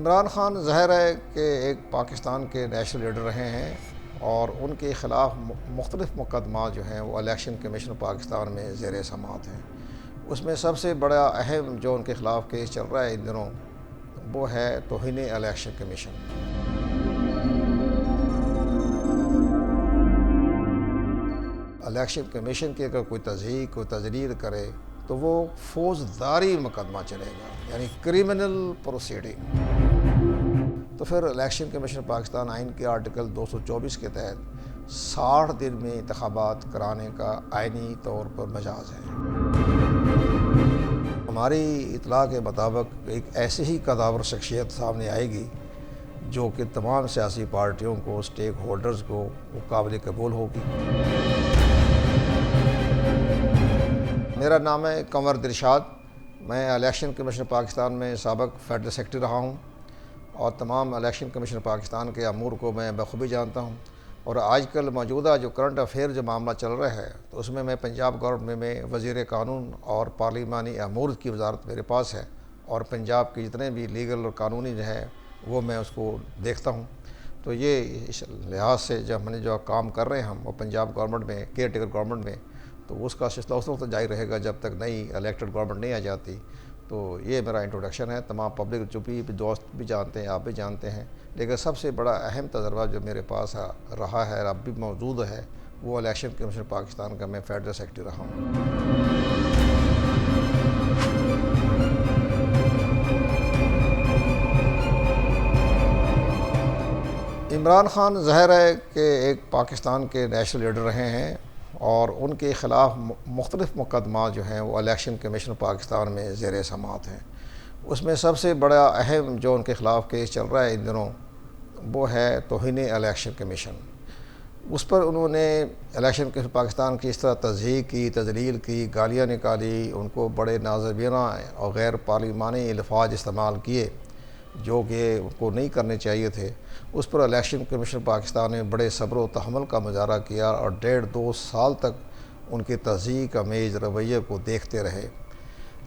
عمران خان ظاہر ہے کہ ایک پاکستان کے نیشنل لیڈر رہے ہیں اور ان کے خلاف مختلف مقدمات جو ہیں وہ الیکشن کمیشن پاکستان میں زیر سماعت ہیں۔ اس میں سب سے بڑا اہم جو ان کے خلاف کیس چل رہا ہے ان دنوں وہ ہے توہین الیکشن کمیشن۔ الیکشن کمیشن کی اگر کوئی تضحیق کوئی تجریر کرے تو وہ فوجداری مقدمہ چلے گا، یعنی کرمنل پروسیڈنگ۔ تو پھر الیکشن کمیشن پاکستان آئین کے آرٹیکل 224 کے تحت 60 دن میں انتخابات کرانے کا آئینی طور پر مجاز ہے۔ ہماری اطلاع کے مطابق ایک ایسی ہی قداور شخصیت سامنے آئے گی جو کہ تمام سیاسی پارٹیوں کو، اسٹیک ہولڈرز کو وہ قابل قبول ہوگی۔ میرا نام ہے قمر دلشاد، میں الیکشن کمیشن پاکستان میں سابق فیڈرل سیکرٹری رہا ہوں اور تمام الیکشن کمیشن پاکستان کے امور کو میں بخوبی جانتا ہوں۔ اور آج کل موجودہ جو کرنٹ افیئر جو معاملہ چل رہا ہے تو اس میں پنجاب گورنمنٹ میں وزیر قانون اور پارلیمانی امور کی وزارت میرے پاس ہے، اور پنجاب کے جتنے بھی لیگل اور قانونی جو ہے وہ میں اس کو دیکھتا ہوں۔ تو یہ اس لحاظ سے جب ہم نے جو کام کر رہے ہیں ہم وہ پنجاب گورنمنٹ میں کیئر ٹیکر گورنمنٹ میں، تو اس کا سلسلہ اس وقت جاری رہے گا جب تک نئی الیکٹڈ گورنمنٹ نہیں آ جاتی۔ تو یہ میرا انٹروڈکشن ہے، تمام پبلک جو بھی دوست بھی جانتے ہیں، آپ بھی جانتے ہیں، لیکن سب سے بڑا اہم تجربہ جو میرے پاس رہا ہے اور اب بھی موجود ہے وہ الیکشن کمیشن پاکستان کا میں فیڈرل سیکرٹری رہا ہوں۔ عمران خان ظاہر ہے کہ ایک پاکستان کے نیشنل لیڈر رہے ہیں اور ان کے خلاف مختلف مقدمات جو ہیں وہ الیکشن کمیشن پاکستان میں زیر سماعت ہیں۔ اس میں سب سے بڑا اہم جو ان کے خلاف کیس چل رہا ہے ان دنوں وہ ہے توہین الیکشن کمیشن۔ اس پر انہوں نے الیکشن کمیشن پاکستان کی اس طرح تضحیق کی، تذلیل کی، گالیاں نکالی، ان کو بڑے نازیبانہ اور غیر پارلیمانی الفاظ استعمال کیے جو کہ ان کو نہیں کرنے چاہیے تھے۔ اس پر الیکشن کمیشن پاکستان نے بڑے صبر و تحمل کا مظاہرہ کیا اور 1.5-2 سال تک ان کے تضحیق آمیز رویے کو دیکھتے رہے،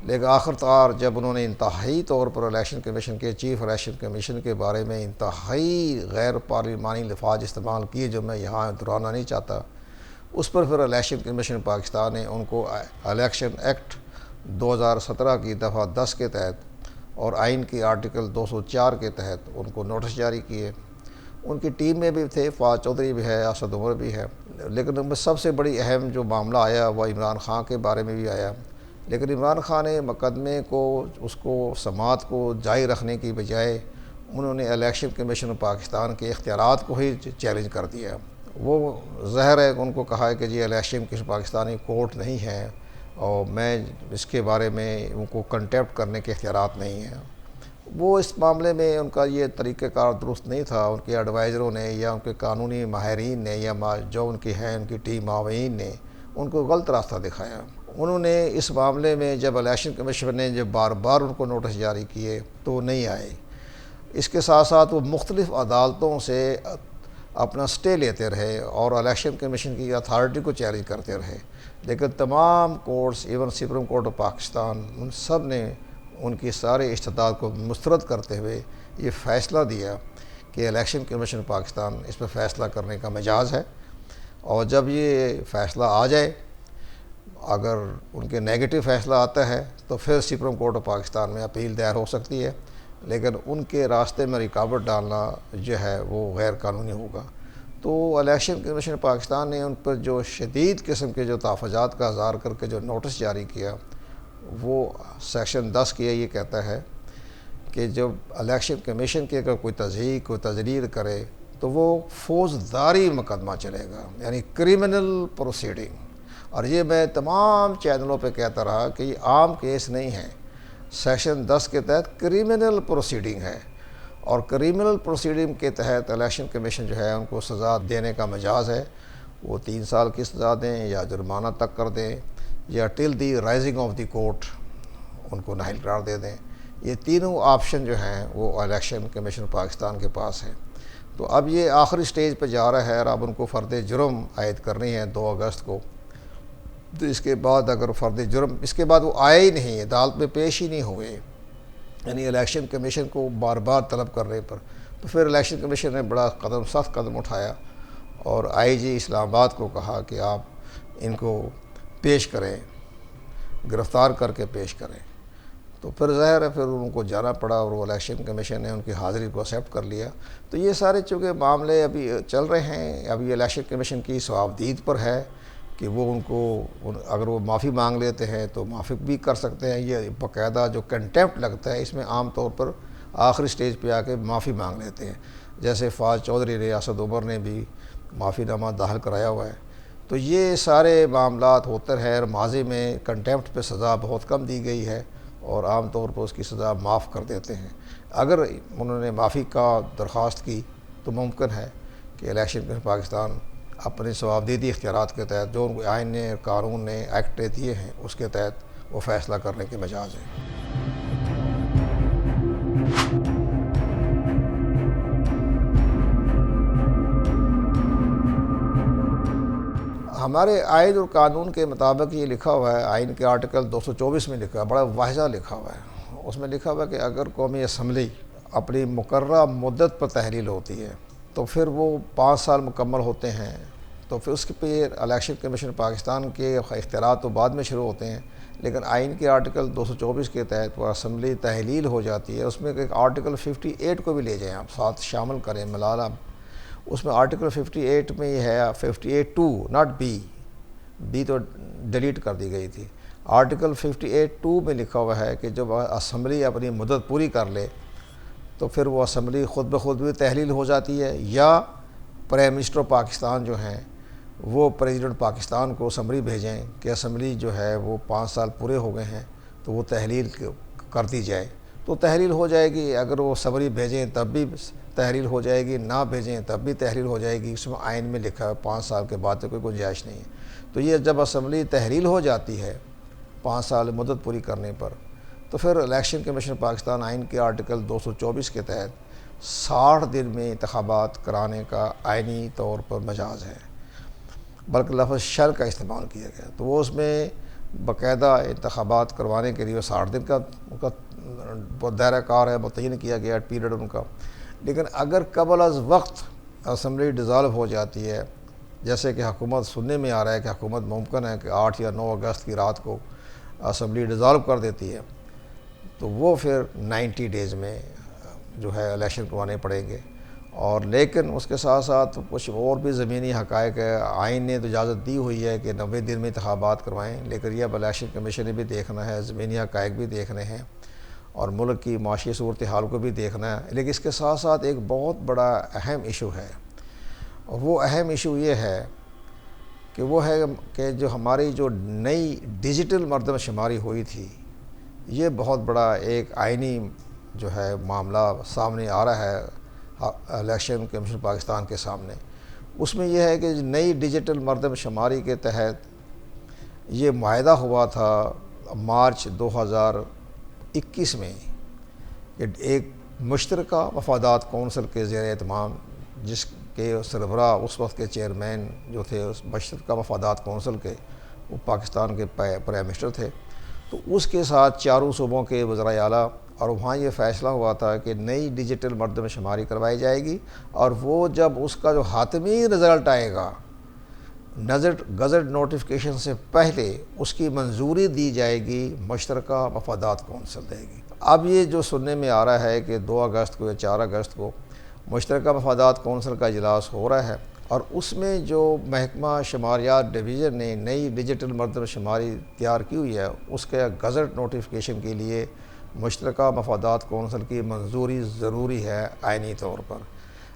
لیکن آخرکار جب انہوں نے انتہائی طور پر الیکشن کمیشن کے چیف الیکشن کمیشن کے بارے میں انتہائی غیر پارلیمانی الفاظ استعمال کیے جو میں یہاں دہرانا نہیں چاہتا، اس پر پھر الیکشن کمیشن پاکستان نے ان کو الیکشن ایکٹ 2017 کی دفعہ 10 کے تحت اور آئین کی آرٹیکل 204 کے تحت ان کو نوٹس جاری کیے۔ ان کی ٹیم میں بھی تھے، فواز چودھری بھی ہے، اسد عمر بھی ہے، لیکن ان میں سب سے بڑی اہم جو معاملہ آیا وہ عمران خان کے بارے میں بھی آیا۔ لیکن عمران خان نے مقدمے کو، اس کو سماعت کو جاری رکھنے کی بجائے انہوں نے الیکشن کمیشن پاکستان کے اختیارات کو ہی چیلنج کر دیا۔ وہ ظاہر ہے کہ ان کو کہا ہے کہ جی الیکشن کمیشن پاکستانی کورٹ نہیں ہے اور میں اس کے بارے میں ان کو کنٹیمپٹ کرنے کے اختیارات نہیں ہیں۔ وہ اس معاملے میں ان کا یہ طریقہ کار درست نہیں تھا، ان کے ایڈوائزروں نے یا ان کے قانونی ماہرین نے یا جو ان کی ہیں ان کی ٹیم معاونین نے ان کو غلط راستہ دکھایا۔ انہوں نے اس معاملے میں جب الیکشن کمیشن نے جب بار بار ان کو نوٹس جاری کیے تو وہ نہیں آئے۔ اس کے ساتھ ساتھ وہ مختلف عدالتوں سے اپنا سٹے لیتے رہے اور الیکشن کمیشن کی اتھارٹی کو چیلنج کرتے رہے، لیکن تمام courts, even Supreme Court of Pakistan, ان سب نے ان کی سارے استدعاء کو مسترد کرتے ہوئے یہ فیصلہ دیا کہ الیکشن کمیشن پاکستان اس پر فیصلہ کرنے کا مجاز ہے، اور جب یہ فیصلہ آ جائے، اگر ان کے نیگیٹو فیصلہ آتا ہے تو پھر سپریم کورٹ آف پاکستان میں اپیل دائر ہو سکتی ہے، لیکن ان کے راستے میں رکاوٹ ڈالنا جو ہے وہ غیر قانونی ہوگا۔ تو الیکشن کمیشن پاکستان نے ان پر جو شدید قسم کے جو تحفظات کا اظہار کر کے جو نوٹس جاری کیا، وہ سیکشن 10 کی یہ کہتا ہے کہ جب الیکشن کمیشن کی اگر کوئی تضحیق کوئی تجریر کرے تو وہ فوجداری مقدمہ چلے گا، یعنی کرمنل پروسیڈنگ۔ اور یہ میں تمام چینلوں پہ کہتا رہا کہ یہ عام کیس نہیں ہے، سیکشن 10 کے تحت کرمنل پروسیڈنگ ہے، اور کرمنل پروسیڈنگ کے تحت الیکشن کمیشن جو ہے ان کو سزا دینے کا مجاز ہے۔ وہ 3 سال کی سزا دیں یا جرمانہ تک کر دیں یا ٹل دی رائزنگ آف دی کورٹ ان کو نااہل قرار دے دیں۔ یہ تینوں آپشن جو ہیں وہ الیکشن کمیشن پاکستان کے پاس ہیں۔ تو اب یہ آخری سٹیج پہ جا رہا ہے اور اب ان کو فرد جرم عائد کرنی ہے 2 اگست کو۔ تو اس کے بعد اگر فرد جرم اس کے بعد وہ آئے ہی نہیں، عدالت میں پیش ہی نہیں ہوئے، یعنی الیکشن کمیشن کو بار بار طلب کرنے پر تو پھر الیکشن کمیشن نے بڑا سخت قدم اٹھایا اور آئی جی اسلام آباد کو کہا کہ آپ ان کو پیش کریں، گرفتار کر کے پیش کریں۔ تو پھر ظاہر ہے پھر ان کو جانا پڑا اور وہ الیکشن کمیشن نے ان کی حاضری کو ایکسیپٹ کر لیا۔ تو یہ سارے چونکہ معاملے ابھی چل رہے ہیں، ابھی الیکشن کمیشن کی ثوابدید پر ہے کہ وہ ان کو اگر وہ معافی مانگ لیتے ہیں تو معافی بھی کر سکتے ہیں۔ یہ باقاعدہ جو کنٹیمپٹ لگتا ہے اس میں عام طور پر آخری سٹیج پہ آ کے معافی مانگ لیتے ہیں، جیسے فاض چودھری نے، اسد عمر نے بھی معافی نامہ داخل کرایا ہوا ہے۔ تو یہ سارے معاملات ہوتے رہے اور ماضی میں کنٹیمپٹ پہ سزا بہت کم دی گئی ہے اور عام طور پر اس کی سزا معاف کر دیتے ہیں۔ اگر انہوں نے معافی کا درخواست کی تو ممکن ہے کہ الیکشن کمیشن پاکستان اپنے ثوابدیدی اختیارات کے تحت جو ان کو آئین نے، قانون نے، ایکٹ نے دیے ہیں اس کے تحت وہ فیصلہ کرنے کے مجاز ہیں۔ ہمارے آئین اور قانون کے مطابق یہ لکھا ہوا ہے، آئین کے آرٹیکل 224 میں لکھا ہے، بڑا واضح لکھا ہوا ہے۔ اس میں لکھا ہوا ہے کہ اگر قومی اسمبلی اپنی مقررہ مدت پر تحلیل ہوتی ہے تو پھر وہ 5 سال مکمل ہوتے ہیں، تو پھر اس کے پہ الیکشن کمیشن پاکستان کے اختیارات تو بعد میں شروع ہوتے ہیں، لیکن آئین کے آرٹیکل 224 کے تحت وہ اسمبلی تحلیل ہو جاتی ہے۔ اس میں ایک آرٹیکل 58 کو بھی لے جائیں آپ، ساتھ شامل کریں ملالہ۔ اس میں آرٹیکل 58 میں یہ ہے 58(2) ناٹ بی تو ڈیلیٹ کر دی گئی تھی۔ آرٹیکل 58(2) میں لکھا ہوا ہے کہ جب اسمبلی اپنی مدت پوری کر لے تو پھر وہ اسمبلی خود بخود بھی تحلیل ہو جاتی ہے، یا پرائم منسٹر پاکستان جو ہیں وہ پریزیڈنٹ پاکستان کو سمری بھیجیں کہ اسمبلی جو ہے وہ 5 سال پورے ہو گئے ہیں تو وہ تحلیل کر دی جائے، تو تحلیل ہو جائے گی۔ اگر وہ سمری بھیجیں تب بھی تحلیل ہو جائے گی، نہ بھیجیں تب بھی تحلیل ہو جائے گی۔ اس میں آئین میں لکھا ہے 5 سال کے بعد تو کوئی گنجائش نہیں ہے۔ تو یہ جب اسمبلی تحلیل ہو جاتی ہے 5 سال مدت پوری کرنے پر تو پھر الیکشن کمیشن پاکستان آئین کے آرٹیکل 224 کے تحت 60 دن میں انتخابات کرانے کا آئینی طور پر مجاز ہے، بلکہ لفظ شل کا استعمال کیا گیا۔ تو وہ اس میں باقاعدہ انتخابات کروانے کے لیے 60 دن کا دائرہ کار ہے، متعین کیا گیا پیریڈ ان کا۔ لیکن اگر قبل از وقت اسمبلی ڈیزالو ہو جاتی ہے، جیسے کہ حکومت سننے میں آ رہا ہے کہ حکومت ممکن ہے کہ 8 یا 9 اگست کی رات کو اسمبلی ڈیزالو کر دیتی ہے، تو وہ پھر 90 ڈیز میں جو ہے الیکشن کروانے پڑیں گے۔ اور لیکن اس کے ساتھ ساتھ کچھ اور بھی زمینی حقائق ہے۔ آئین نے تو اجازت دی ہوئی ہے کہ 90 دن میں انتخابات کروائیں، لیکن یہ اب الیکشن کمیشن نے بھی دیکھنا ہے، زمینی حقائق بھی دیکھنے ہیں اور ملک کی معاشی صورتحال کو بھی دیکھنا ہے۔ لیکن اس کے ساتھ ساتھ ایک بہت بڑا اہم ایشو ہے، اور وہ اہم ایشو یہ ہے کہ وہ ہے کہ جو ہماری جو نئی ڈیجیٹل مردم شماری ہوئی تھی، یہ بہت بڑا ایک آئینی جو ہے معاملہ سامنے آ رہا ہے الیکشن کمیشن پاکستان کے سامنے۔ اس میں یہ ہے کہ نئی ڈیجیٹل مردم شماری کے تحت یہ معاہدہ ہوا تھا مارچ 2021 میں کہ ایک مشترکہ مفادات کونسل کے زیر اہتمام، جس کے سربراہ اس وقت کے چیئرمین جو تھے اس مشترکہ مفادات کونسل کے، وہ پاکستان کے پرائم منسٹر تھے، تو اس کے ساتھ چاروں صوبوں کے وزرائے اعلیٰ، اور وہاں یہ فیصلہ ہوا تھا کہ نئی ڈیجیٹل مردم شماری کروائی جائے گی، اور وہ جب اس کا جو حتمی رزلٹ آئے گا گزٹ نوٹیفیکیشن سے پہلے اس کی منظوری دی جائے گی، مشترکہ مفادات کونسل دے گی۔ اب یہ جو سننے میں آ رہا ہے کہ 2 اگست کو یا 4 اگست کو مشترکہ مفادات کونسل کا اجلاس ہو رہا ہے، اور اس میں جو محکمہ شماریات ڈویژن نے نئی ڈیجیٹل مردم شماری تیار کی ہوئی ہے، اس کے گزٹ نوٹیفیکیشن کے لیے مشترکہ مفادات کونسل کی منظوری ضروری ہے آئینی طور پر۔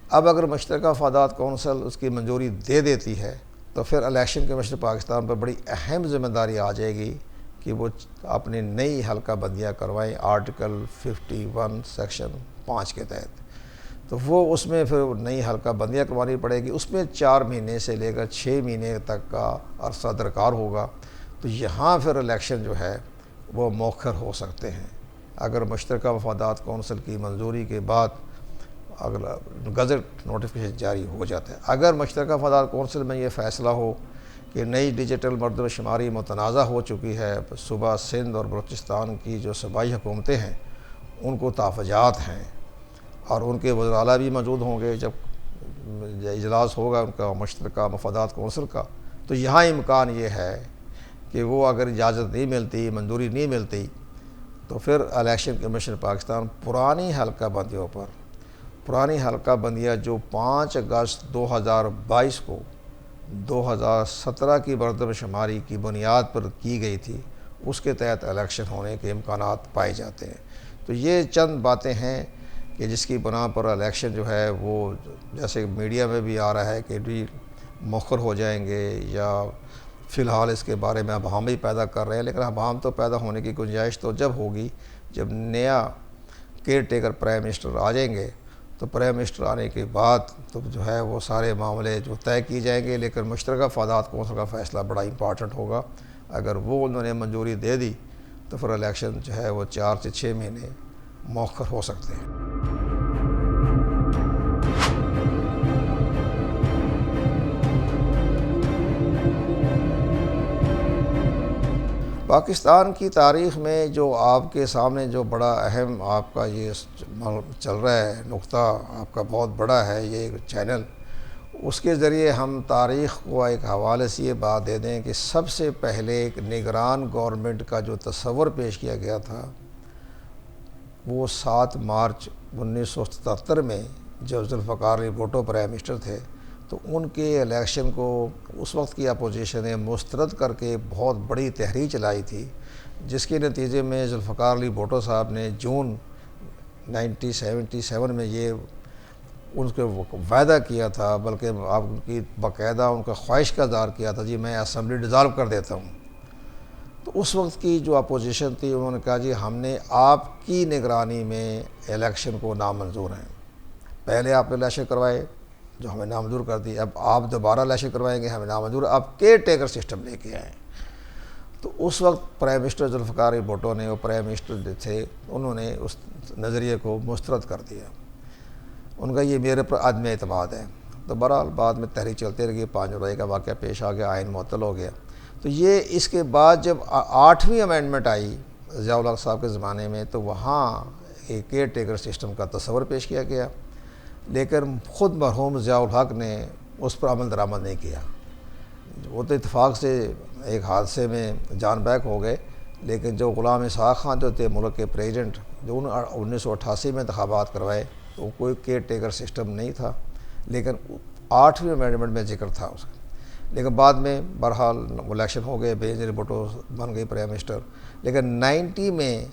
اب اگر مشترکہ مفادات کونسل اس کی منظوری دے دیتی ہے تو پھر الیکشن کمیشن پاکستان پر بڑی اہم ذمہ داری آ جائے گی کہ وہ اپنی نئی حلقہ بندیاں کروائیں آرٹیکل 51 سیکشن 5 کے تحت۔ تو وہ اس میں پھر نئی حلقہ بندیاں کروانی پڑے گی، اس میں 4 مہینے سے لے کر 6 مہینے تک کا عرصہ درکار ہوگا۔ تو یہاں پھر الیکشن جو ہے وہ مؤخر ہو سکتے ہیں اگر مشترکہ مفادات کونسل کی منظوری کے بعد اگر گزٹ نوٹیفیکیشن جاری ہو جاتا ہے۔ اگر مشترکہ مفادات کونسل میں یہ فیصلہ ہو کہ نئی ڈیجیٹل مردم شماری متنازع ہو چکی ہے، صوبہ سندھ اور بلوچستان کی جو صوبائی حکومتیں ہیں ان کو تحفظات ہیں، اور ان کے وزراء اعلیٰ بھی موجود ہوں گے جب اجلاس ہوگا ان کا مشترکہ مفادات کونسل کا، تو یہاں امکان یہ ہے کہ وہ اگر اجازت نہیں ملتی، منظوری نہیں ملتی، تو پھر الیکشن کمیشن پاکستان پرانی حلقہ بندیاں جو 5 اگست 2022 کو 2017 کی مردم شماری کی بنیاد پر کی گئی تھی، اس کے تحت الیکشن ہونے کے امکانات پائے جاتے ہیں۔ تو یہ چند باتیں ہیں کہ جس کی بنا پر الیکشن جو ہے وہ، جیسے میڈیا میں بھی آ رہا ہے کہ بھی مؤخر ہو جائیں گے، یا فی الحال اس کے بارے میں ابہام بھی پیدا کر رہے ہیں، لیکن ابہام تو پیدا ہونے کی گنجائش تو جب ہوگی جب نیا کیئر ٹیکر پرائم منسٹر آ جائیں گے، تو پرائم منسٹر آنے کے بعد تو جو ہے وہ سارے معاملے جو طے کی جائیں گے، لیکن مشترکہ مفادات کونسل کا فیصلہ بڑا امپارٹنٹ ہوگا۔ اگر وہ انہوں نے منظوری دے دی تو پھر الیکشن جو ہے وہ 4 سے 6 مہینے مؤخر ہو سکتے ہیں۔ پاکستان کی تاریخ میں جو آپ کے سامنے جو بڑا اہم آپ کا یہ چل رہا ہے نقطہ، آپ کا بہت بڑا ہے یہ چینل، اس کے ذریعے ہم تاریخ کو ایک حوالے سے یہ بات دے دیں کہ سب سے پہلے ایک نگران گورنمنٹ کا جو تصور پیش کیا گیا تھا وہ 7 مارچ 1977 میں جب ذوالفقار علی بھٹو پرائم منسٹر تھے، تو ان کے الیکشن کو اس وقت کی اپوزیشن نے مسترد کر کے بہت بڑی تحریک چلائی تھی، جس کے نتیجے میں ذوالفقار علی بھٹو صاحب نے جون 1977 میں یہ ان کو وعدہ کیا تھا، بلکہ آپ کی باقاعدہ ان کا خواہش کا اظہار کیا تھا جی میں اسمبلی ڈیزالو کر دیتا ہوں۔ تو اس وقت کی جو اپوزیشن تھی انہوں نے کہا جی ہم نے آپ کی نگرانی میں الیکشن کو نامنظور ہیں، پہلے آپ نے الیکشن کروائے جو ہمیں نامنظور کر دی، اب آپ دوبارہ الیکشن کروائیں گے ہمیں نامنظور، آپ کیئر ٹیکر سسٹم لے کے آئیں۔ تو اس وقت پرائم منسٹر ذوالفقار علی بھٹو نے، وہ پرائم منسٹر جو تھے، انہوں نے اس نظریے کو مسترد کر دیا، ان کا یہ میرے پر عدم اعتماد ہے۔ تو بہرحال بعد میں تحریک چلتے رہی، 5 جولائی کا واقعہ پیش آ گیا، آئین معطل ہو گیا۔ تو یہ اس کے بعد جب 8ویں امینڈمنٹ آئی ضیاء الحق صاحب کے زمانے میں، تو وہاں ایک کیئر ٹیکر سسٹم کا تصور پیش کیا گیا، لیکن خود مرحوم ضیاء الحق نے اس پر عمل درآمد نہیں کیا۔ وہ تو اتفاق سے ایک حادثے میں جان بیک ہو گئے، لیکن جو غلام اسحاق خان جو تھے ملک کے پریزیڈنٹ، جو 1988 میں انتخابات کروائے، تو کوئی کیئر ٹیکر سسٹم نہیں تھا، لیکن 8ویں امینڈمنٹ میں ذکر تھا اس کا۔ لیکن بعد میں بہرحال الیکشن ہو گئے، بینظیر بھٹو بن گئی پرائم منسٹر۔ لیکن 90 میں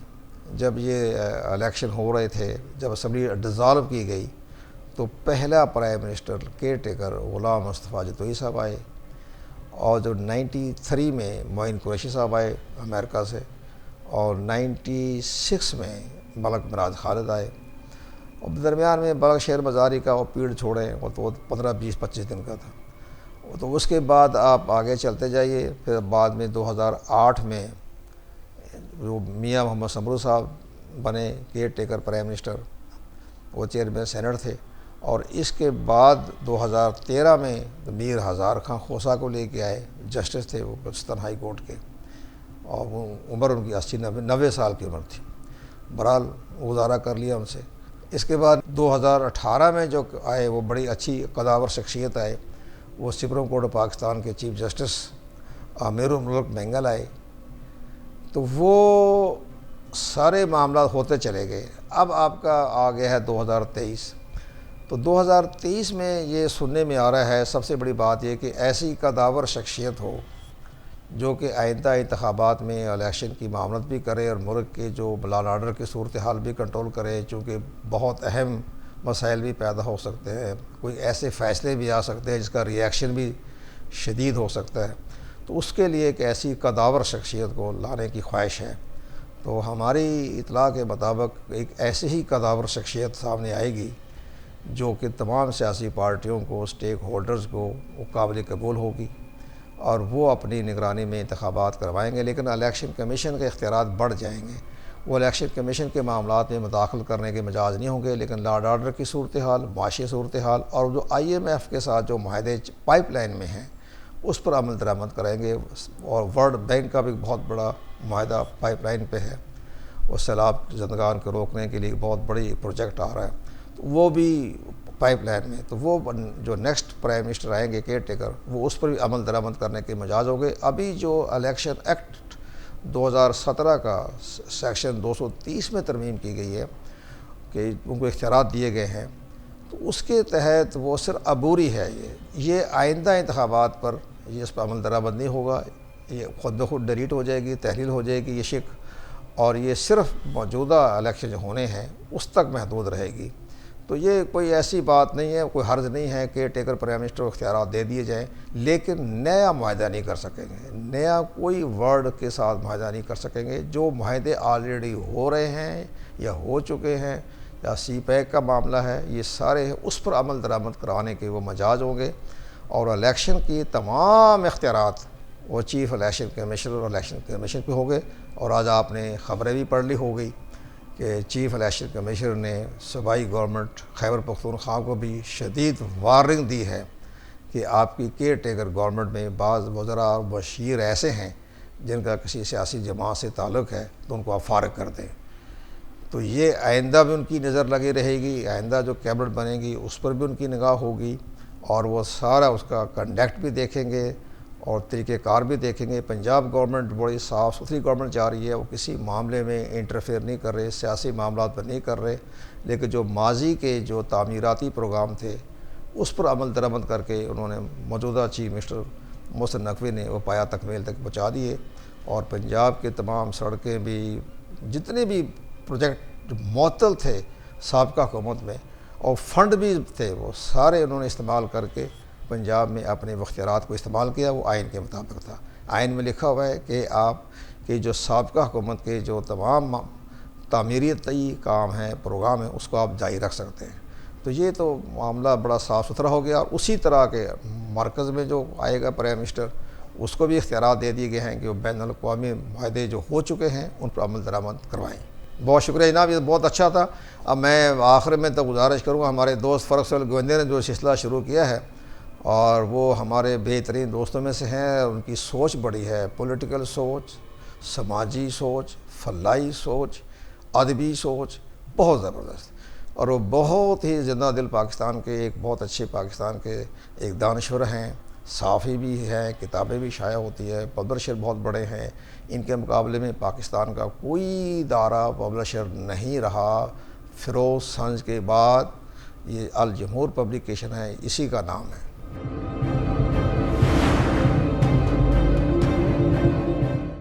جب یہ الیکشن ہو رہے تھے، جب اسمبلی ڈیزالو کی گئی، تو پہلا prime minister care taker Ghulam Mustafa Jatoi صاحب آئے، اور جو 93 میں معین قریشی صاحب آئے امریکہ سے، اور 96 میں ملک مراد خالد آئے، اور درمیان میں بلخ شہر مزاری کا وہ پیڑ چھوڑیں، وہ تو 15-20-25 دن کا تھا۔ تو اس کے بعد آپ آگے چلتے جائیے، پھر بعد میں 2008 میں جو میاں محمد سمرو صاحب بنے کیئر ٹیکر پرائم منسٹر، وہ چیئرمین سینٹ تھے، اور اس کے بعد 2013 میں میر ہزار خان خوسا کو لے کے آئے، جسٹس تھے وہ بلوچستان ہائی کورٹ کے، اور وہ عمر ان کی 80-90 سال کی عمر تھی۔ بہرحال گزارا کر لیا ان سے۔ اس کے بعد 2018 میں جو آئے وہ بڑی اچھی قداور شخصیت آئے، وہ سپریم کورٹ پاکستان کے چیف جسٹس امیر الملک مینگل آئے۔ تو وہ سارے معاملات ہوتے چلے گئے۔ اب آپ کا آ گیا ہے 2023۔ تو 2023 میں یہ سننے میں آ رہا ہے، سب سے بڑی بات یہ کہ ایسی قداور شخصیت ہو جو کہ آئندہ انتخابات میں الیکشن کی معاونت بھی کرے، اور ملک کے جو لا اینڈ آرڈر کی صورتحال بھی کنٹرول کرے، چونکہ بہت اہم مسائل بھی پیدا ہو سکتے ہیں، کوئی ایسے فیصلے بھی آ سکتے ہیں جس کا ریئیکشن بھی شدید ہو سکتا ہے۔ تو اس کے لیے ایک ایسی قداور شخصیت کو لانے کی خواہش ہے۔ تو ہماری اطلاع کے مطابق ایک ایسی ہی قداور شخصیت سامنے آئے گی جو کہ تمام سیاسی پارٹیوں کو، اسٹیک ہولڈرز کو وہ قابل قبول ہوگی، اور وہ اپنی نگرانی میں انتخابات کروائیں گے، لیکن الیکشن کمیشن کے اختیارات بڑھ جائیں گے۔ وہ الیکشن کمیشن کے معاملات میں مداخلت کرنے کے مجاز نہیں ہوں گے، لیکن لا اینڈ آرڈر کی صورتحال، معاشی صورتحال، اور جو IMF کے ساتھ جو معاہدے پائپ لائن میں ہیں اس پر عمل درآمد کریں گے، اور ورلڈ بینک کا بھی بہت بڑا معاہدہ پائپ لائن پہ ہے، وہ سیلاب زندگان کو روکنے کے لیے بہت بڑی پروجیکٹ آ رہا ہے، تو وہ بھی پائپ لائن میں، تو وہ جو نیکسٹ پرائم منسٹر آئیں گے کیئر ٹیکر، وہ اس پر بھی عمل درآمد کرنے کے مجاز ہو گئے۔ ابھی جو الیکشن ایکٹ 2017 کا سیکشن 230 میں ترمیم کی گئی ہے کہ ان کو اختیارات دیے گئے ہیں، تو اس کے تحت وہ صرف عبوری ہے، یہ آئندہ انتخابات پر یہ اس پر عمل درآمد نہیں ہوگا، یہ خود بخود ڈیلیٹ ہو جائے گی، تحلیل ہو جائے گی یہ شق، اور یہ صرف موجودہ الیکشن جو ہونے ہیں اس تک محدود رہے گی۔ تو یہ کوئی ایسی بات نہیں ہے، کوئی حرج نہیں ہے کہ ٹیکر پرائم منسٹر کو اختیارات دے دیے جائیں، لیکن نیا معاہدہ نہیں کر سکیں گے، نیا کوئی ورڈ کے ساتھ معاہدہ نہیں کر سکیں گے۔ جو معاہدے آلریڈی ہو رہے ہیں یا ہو چکے ہیں، یا سی پیک کا معاملہ ہے، یہ سارے اس پر عمل درآمد کرانے کے وہ مجاز ہوں گے، اور الیکشن کی تمام اختیارات وہ چیف الیکشن کمیشنر اور الیکشن کمیشن پہ ہو گئے۔ اور آج آپ نے خبریں بھی پڑھ لی ہو گئی کہ چیف الیکشن کمیشنر نے صوبائی گورنمنٹ خیبر پختونخوا کو بھی شدید وارننگ دی ہے کہ آپ کی کیئر ٹیکر گورنمنٹ میں بعض وزراء اور بشیر ایسے ہیں جن کا کسی سیاسی جماعت سے تعلق ہے، تو ان کو آپ فارغ کر دیں۔ تو یہ آئندہ بھی ان کی نظر لگی رہے گی، آئندہ جو کیبنٹ بنے گی اس پر بھی ان کی نگاہ ہوگی، اور وہ سارا اس کا کنڈکٹ بھی دیکھیں گے اور طریقہ کار بھی دیکھیں گے۔ پنجاب گورنمنٹ بڑی صاف ستھری گورنمنٹ جا رہی ہے، وہ کسی معاملے میں انٹرفیئر نہیں کر رہے، سیاسی معاملات پر نہیں کر رہے، لیکن جو ماضی کے جو تعمیراتی پروگرام تھے اس پر عمل درآمد کر کے انہوں نے موجودہ چیف منسٹر محسن نقوی نے وہ پایا تکمیل تک پہنچا دیے، اور پنجاب کے تمام سڑکیں بھی، جتنے بھی پروجیکٹ معطل تھے سابقہ حکومت میں اور فنڈ بھی تھے، وہ سارے انہوں نے استعمال کر کے پنجاب میں اپنے اختیارات کو استعمال کیا۔ وہ آئین کے مطابق تھا، آئین میں لکھا ہوا ہے کہ آپ کے جو سابقہ حکومت کے جو تمام تعمیراتی کام ہیں، پروگرام ہیں، اس کو آپ جاری رکھ سکتے ہیں۔ تو یہ تو معاملہ بڑا صاف ستھرا ہو گیا، اور اسی طرح کے مرکز میں جو آئے گا پرائم منسٹر، اس کو بھی اختیارات دے دیے گئے ہیں کہ وہ بین الاقوامی معاہدے جو ہو چکے ہیں ان پر عمل درآمد کروائیں۔ بہت شکریہ جناب، یہ بہت اچھا تھا۔ اب میں آخر میں تو گزارش کروں گا، ہمارے دوست فرق سہیل گوندے نے جو سلسلہ شروع کیا ہے، اور وہ ہمارے بہترین دوستوں میں سے ہیں، ان کی سوچ بڑی ہے، پولیٹیکل سوچ، سماجی سوچ، فلاحی سوچ، ادبی سوچ، بہت زبردست، اور وہ بہت ہی زندہ دل پاکستان کے ایک بہت اچھے پاکستان کے ایک دانشور ہیں، صحافی بھی ہیں، کتابیں بھی شائع ہوتی ہے، پبلشر بہت بڑے ہیں۔ ان کے مقابلے میں پاکستان کا کوئی ادارہ پبلشر نہیں رہا، فیروز سنج کے بعد یہ الجمہور پبلیکیشن ہے، اسی کا نام ہے۔